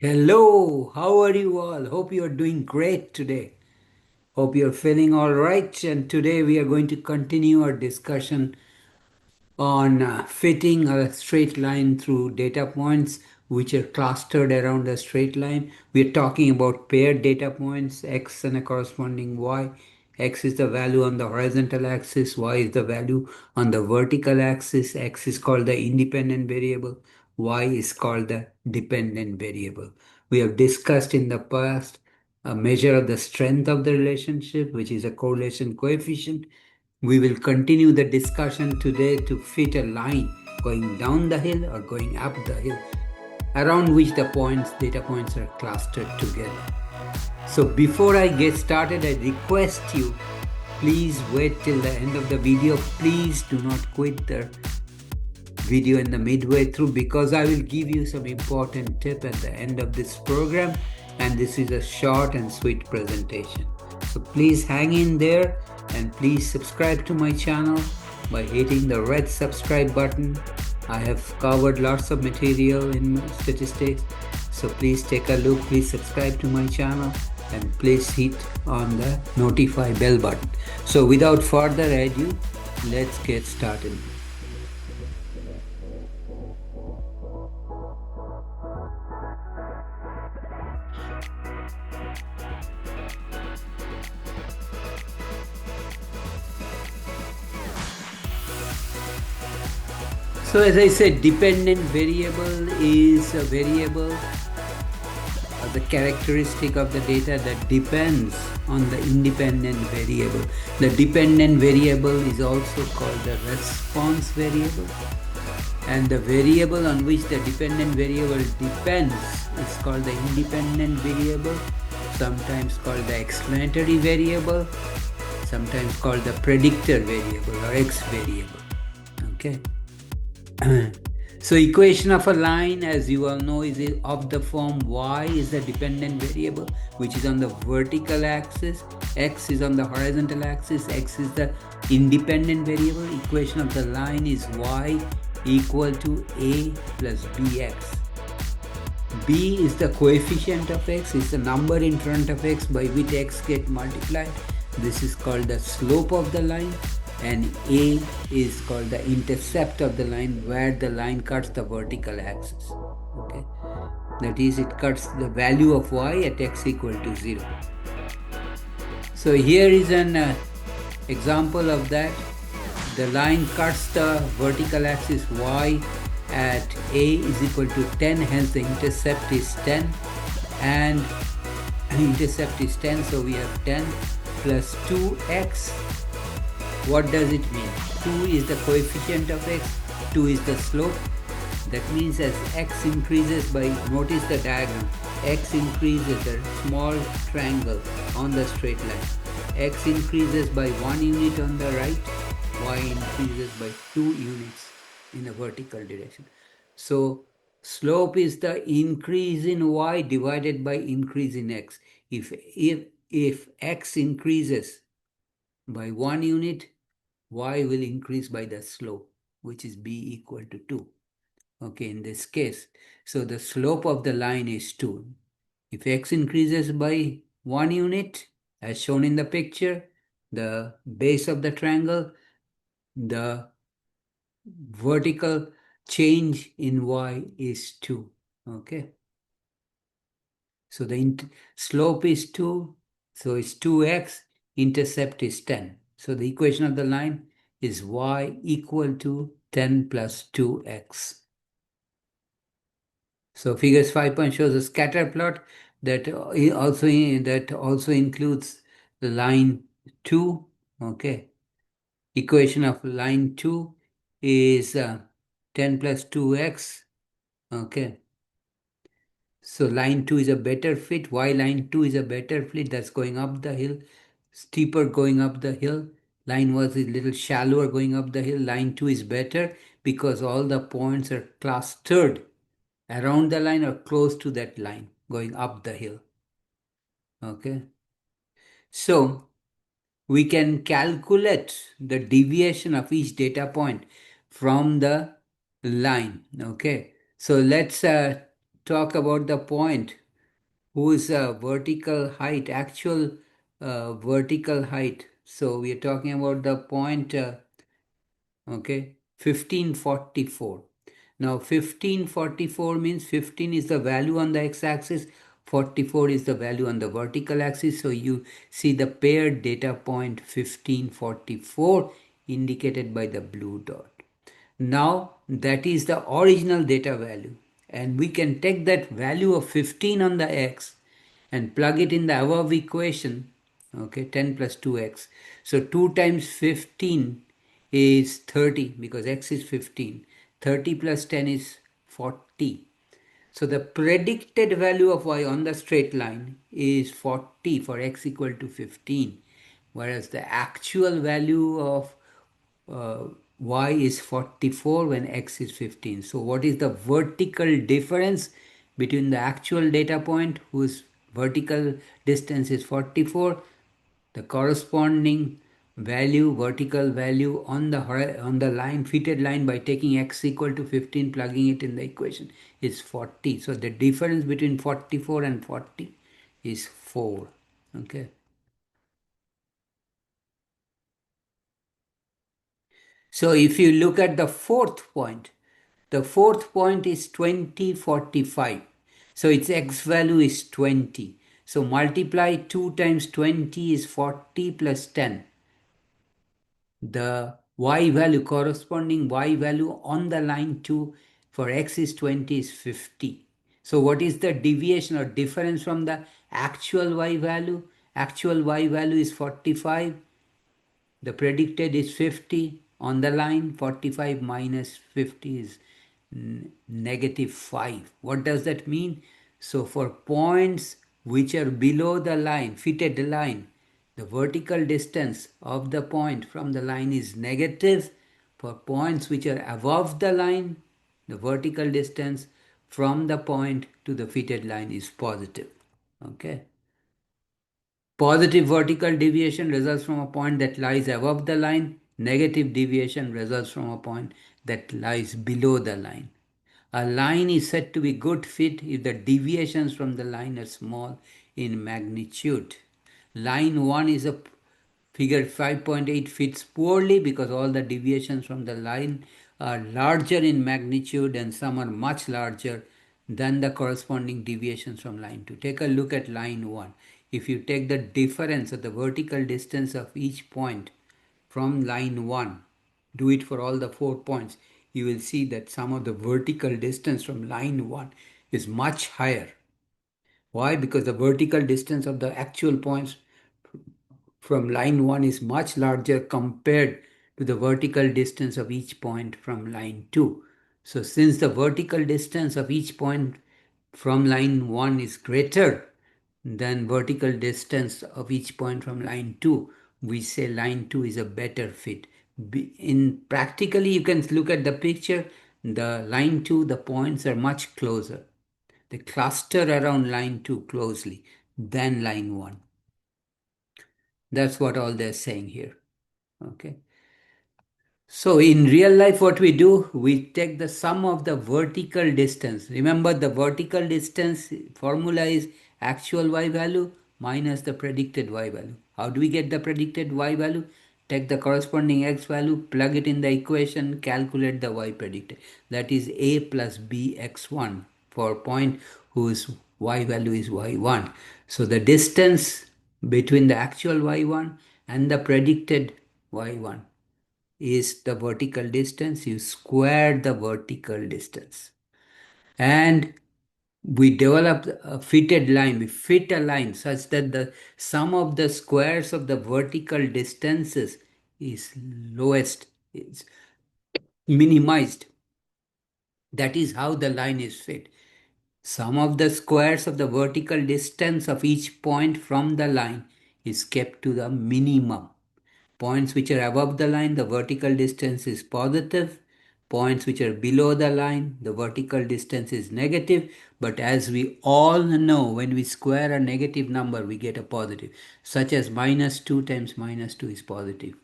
Hello, how are you all? Hope you are doing great today. Hope you're feeling all right. And today we are going to continue our discussion on fitting a straight line through data points which are clustered around a straight line. We're talking about paired data points, x and a corresponding y. X is the value on the horizontal axis, y is the value on the vertical axis. X is called the independent variable, y is called the dependent variable. We have discussed in the past a measure of the strength of the relationship, which is a correlation coefficient. We will continue the discussion today to fit a line going down the hill or going up the hill around which the data points are clustered together. So before I get started, I request you, please wait till the end of the video. Please do not quit the video in the midway through because I will give you some important tip at the end of this program, and this is a short and sweet presentation. So please hang in there and please subscribe to my channel by hitting the red subscribe button. I have covered lots of material in statistics, so please take a look. Please subscribe to my channel and please hit on the notify bell button. So without further ado, let's get started. So as I said, dependent variable is a variable, the characteristic of the data that depends on the independent variable. The dependent variable is also called the response variable, and the variable on which the dependent variable depends is called the independent variable, sometimes called the explanatory variable, sometimes called the predictor variable or X variable. Okay. So equation of a line, as you all know, is of the form y is the dependent variable which is on the vertical axis, x is on the horizontal axis, x is the independent variable. Equation of the line is y equal to a plus bx. B is the coefficient of x, is the number in front of x by which x get multiplied. This is called the slope of the line. And A is called the intercept of the line, where the line cuts the vertical axis. Okay, that is, it cuts the value of y at x equal to 0. So here is an example of that. The line cuts the vertical axis y at a is equal to 10, hence the intercept is 10, and intercept is 10, so we have 10 plus 2x. What does it mean? 2 is the coefficient of x, 2 is the slope. That means as x increases by, notice the diagram, x increases, the small triangle on the straight line. X increases by 1 unit on the right, y increases by 2 units in the vertical direction. So slope is the increase in y divided by increase in x. If x increases by 1 unit, y will increase by the slope, which is b equal to 2. Okay, in this case, so the slope of the line is 2. If x increases by 1 unit, as shown in the picture, the base of the triangle, the vertical change in y is 2. Okay, so the slope is 2, so it's 2x, intercept is 10. So the equation of the line is y equal to 10 plus 2x. So figures 5 shows a scatter plot that also includes the line 2. Okay, equation of line 2 is 10 plus 2x. Okay, so line 2 is a better fit. Why line 2 is a better fit? That's going up the hill, steeper going up the hill. Line 1 is a little shallower going up the hill. Line 2 is better because all the points are clustered around the line or close to that line going up the hill. Okay. So we can calculate the deviation of each data point from the line. Okay. So let's talk about the point whose vertical height, actual vertical height. So we are talking about the point, okay, 1544. Now 1544 means 15 is the value on the x-axis, 44 is the value on the vertical axis. So you see the paired data point 1544 indicated by the blue dot. Now that is the original data value, and we can take that value of 15 on the x and plug it in the above equation, okay, 10 plus 2x. So 2 times 15 is 30 because x is 15. 30 plus 10 is 40. So the predicted value of y on the straight line is 40 for x equal to 15, whereas the actual value of uh, y is 44 when x is 15. So what is the vertical difference between the actual data point whose vertical distance is 44, the corresponding value, vertical value on the on the line, fitted line, by taking x equal to 15, plugging it in the equation, is 40. So the difference between 44 and 40 is 4. Okay. So if you look at the fourth point is 2045. So its x value is 20. So multiply 2 times 20 is 40 plus 10. The y value, corresponding y value on the line 2 for x is 20 is 50. So what is the deviation or difference from the actual y value? Actual y value is 45. The predicted is 50 on the line. 45 minus 50 is negative 5. What does that mean? So for points which are below the line, fitted line, the vertical distance of the point from the line is negative. For points which are above the line, the vertical distance from the point to the fitted line is positive. Okay. Positive vertical deviation results from a point that lies above the line. Negative deviation results from a point that lies below the line. A line is said to be good fit if the deviations from the line are small in magnitude. Line 1 is a figure 5.8 fits poorly because all the deviations from the line are larger in magnitude and some are much larger than the corresponding deviations from line 2. Take a look at line 1. If you take the difference of the vertical distance of each point from line 1, do it for all the 4 points, you will see that some of the vertical distance from line 1 is much higher. Why? Because the vertical distance of the actual points from line 1 is much larger compared to the vertical distance of each point from line 2. So since the vertical distance of each point from line 1 is greater than vertical distance of each point from line 2, we say line 2 is a better fit. In practically, you can look at the picture, the line 2, the points are much closer. They cluster around line 2 closely than line 1. That's what all they're saying here. Okay. So in real life, what we do, we take the sum of the vertical distance. Remember, the vertical distance formula is actual y value minus the predicted y value. How do we get the predicted y value? Take the corresponding x value, plug it in the equation, calculate the y predicted. That is a plus b x1 for point whose y value is y1. So the distance between the actual y1 and the predicted y1 is the vertical distance. You square the vertical distance. And we develop a fitted line. We fit a line such that the sum of the squares of the vertical distances is lowest, is minimized. That is how the line is fit. Sum of the squares of the vertical distance of each point from the line is kept to the minimum. Points which are above the line, the vertical distance is positive. Points which are below the line, the vertical distance is negative. But as we all know, when we square a negative number, we get a positive, such as minus 2 times minus 2 is positive.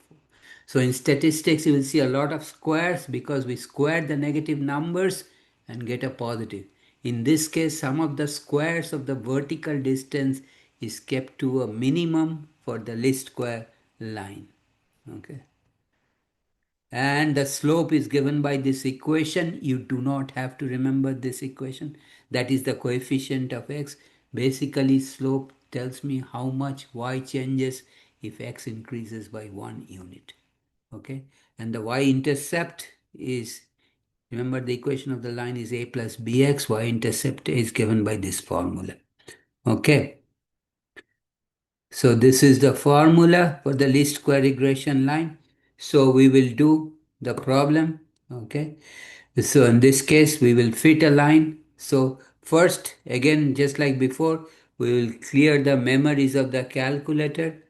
So in statistics, you will see a lot of squares because we square the negative numbers and get a positive. In this case, sum of the squares of the vertical distance is kept to a minimum for the least square line. Okay. And the slope is given by this equation. You do not have to remember this equation. That is the coefficient of x. Basically, slope tells me how much y changes if x increases by 1 unit. Okay. And the y-intercept is, remember the equation of the line is a plus bx. Y-intercept is given by this formula. Okay. So this is the formula for the least square regression line. So we will do the problem. Okay. So in this case, we will fit a line. So first, again, just like before, we will clear the memories of the calculator.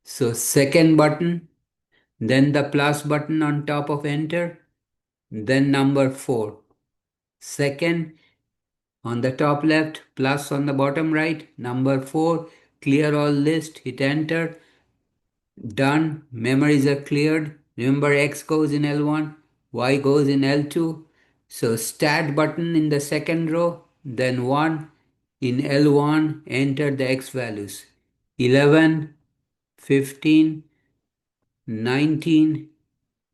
So second button, then the plus button on top of enter, then number 4. Second, on the top left, plus on the bottom right, number 4, clear all list, hit enter. Done. Memories are cleared. Remember X goes in L1, Y goes in L2. So stat button in the second row, then 1 in L1, enter the X values. 11, 15, 19,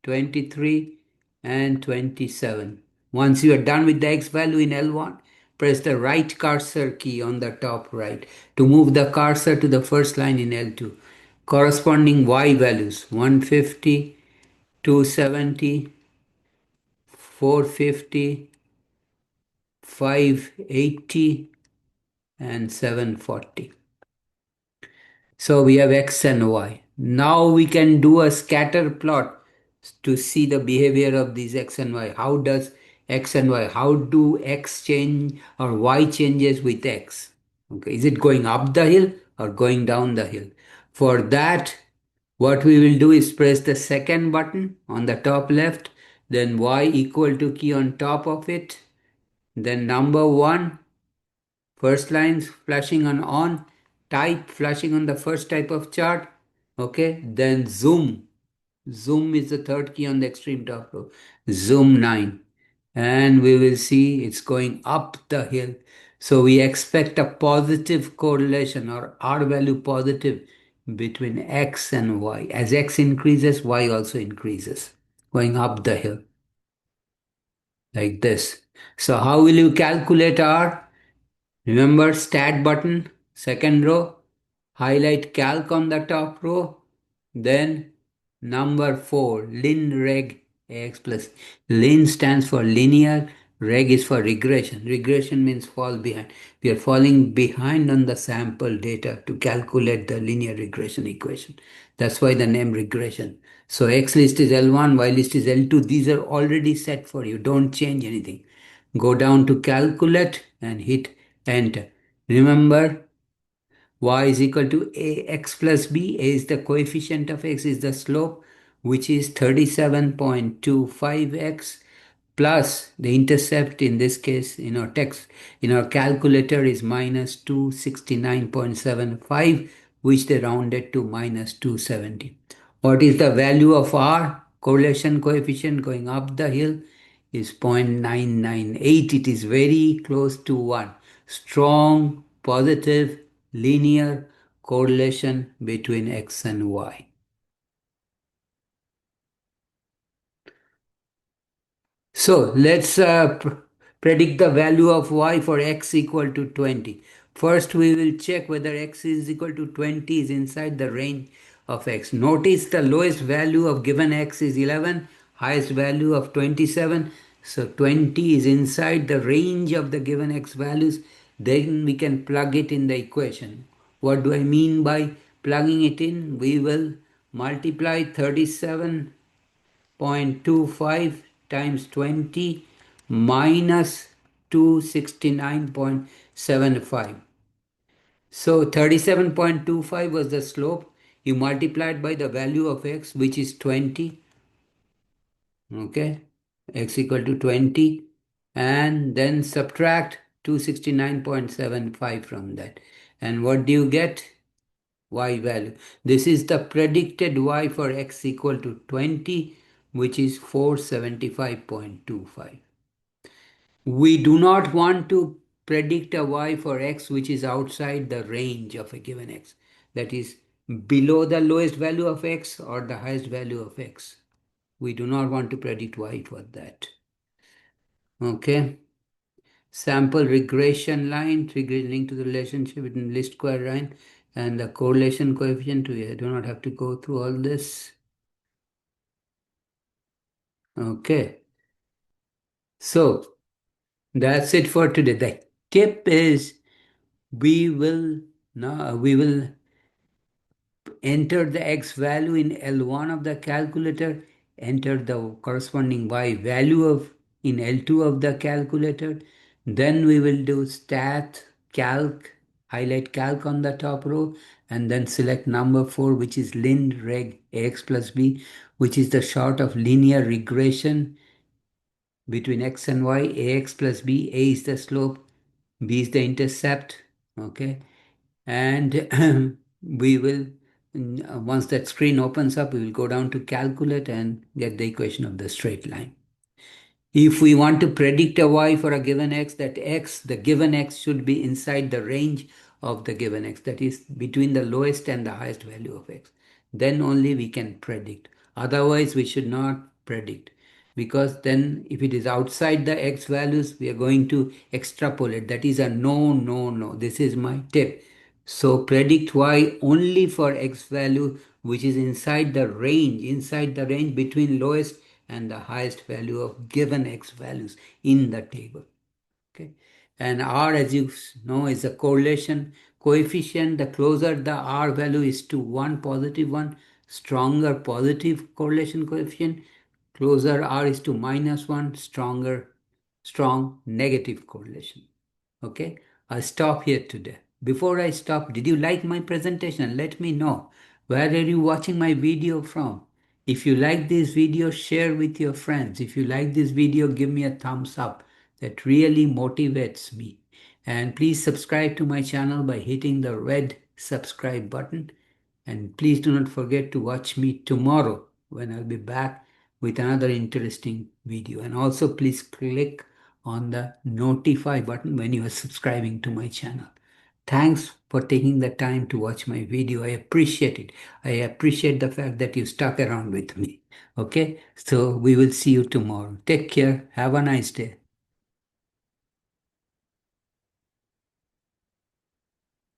23, and 27. Once you are done with the X value in L1, press the right cursor key on the top right to move the cursor to the first line in L2. Corresponding Y values 150, 270, 450, 580, and 740. So we have X and Y. Now we can do a scatter plot to see the behavior of these X and Y. How does X and Y, how do X change or Y changes with X? Okay, is it going up the hill or going down the hill? For that, what we will do is press the second button on the top left, then Y equal to key on top of it, then number 1, first lines flashing on, type flashing on the first type of chart. Okay, then zoom. Zoom is the third key on the extreme top row. Zoom 9. And we will see it's going up the hill. So we expect a positive correlation or R value positive between X and Y. As X increases, Y also increases, going up the hill like this. So how will you calculate R? Remember stat button, second row, highlight calc on the top row, then number 4, lin reg ax plus. Lin stands for linear, reg is for regression. Regression means fall behind. We are falling behind on the sample data to calculate the linear regression equation. That's why the name regression. So X list is L1, Y list is L2. These are already set for you. Don't change anything. Go down to calculate and hit enter. Remember, y is equal to ax plus b. A is the coefficient of x, is the slope, which is 37.25x, plus the intercept in this case in our text, in our calculator, is minus 269.75, which they rounded to minus 270. What is the value of r? Correlation coefficient going up the hill is 0.998. It is very close to 1. Strong, positive, linear correlation between x and y. So let's predict the value of y for x equal to 20. First, we will check whether x is equal to 20 is inside the range of x. Notice the lowest value of given x is 11, highest value of 27. So 20 is inside the range of the given x values. Then we can plug it in the equation. What do I mean by plugging it in? We will multiply 37 0.25 times 20 minus 269.75. So 37.25 was the slope. You multiplied by the value of x, which is 20. Okay, x equal to 20. And then subtract 269.75 from that. And what do you get? Y value. This is the predicted y for x equal to 20, which is 475.25. We do not want to predict a y for x which is outside the range of a given x. That is below the lowest value of x or the highest value of x. We do not want to predict y for that. Okay. Sample regression line, linked to the relationship between least square line and the correlation coefficient. We do not have to go through all this. Okay. So that's it for today. The tip is we will now we will enter the x value in L1 of the calculator, enter the corresponding y value of in L2 of the calculator. Then we will do stat calc, highlight calc on the top row, and then select number 4, which is lin reg ax plus b, which is the short of linear regression between x and y. Ax plus b, a is the slope, b is the intercept. Okay. And we will, once that screen opens up, we will go down to calculate and get the equation of the straight line. If we want to predict a y for a given x, that x, the given x, should be inside the range of the given x, that is between the lowest and the highest value of x. Then only we can predict. Otherwise, we should not predict, because then if it is outside the x values, we are going to extrapolate. That is a no, no, no. This is my tip. So predict y only for x value which is inside the range between lowest and the highest value of given x values in the table. Okay. And R, as you know, is a correlation coefficient. The closer the R value is to 1, positive 1, stronger positive correlation coefficient. Closer R is to -1, strong negative correlation. Okay, I'll stop here today. Before I stop, did you like my presentation? Let me know. Where are you watching my video from? If you like this video, share with your friends. If you like this video, give me a thumbs up. That really motivates me. And please subscribe to my channel by hitting the red subscribe button. And please do not forget to watch me tomorrow when I'll be back with another interesting video. And also please click on the notify button when you are subscribing to my channel. Thanks for taking the time to watch my video. I appreciate it. I appreciate the fact that you stuck around with me. Okay, so we will see you tomorrow. Take care. Have a nice day.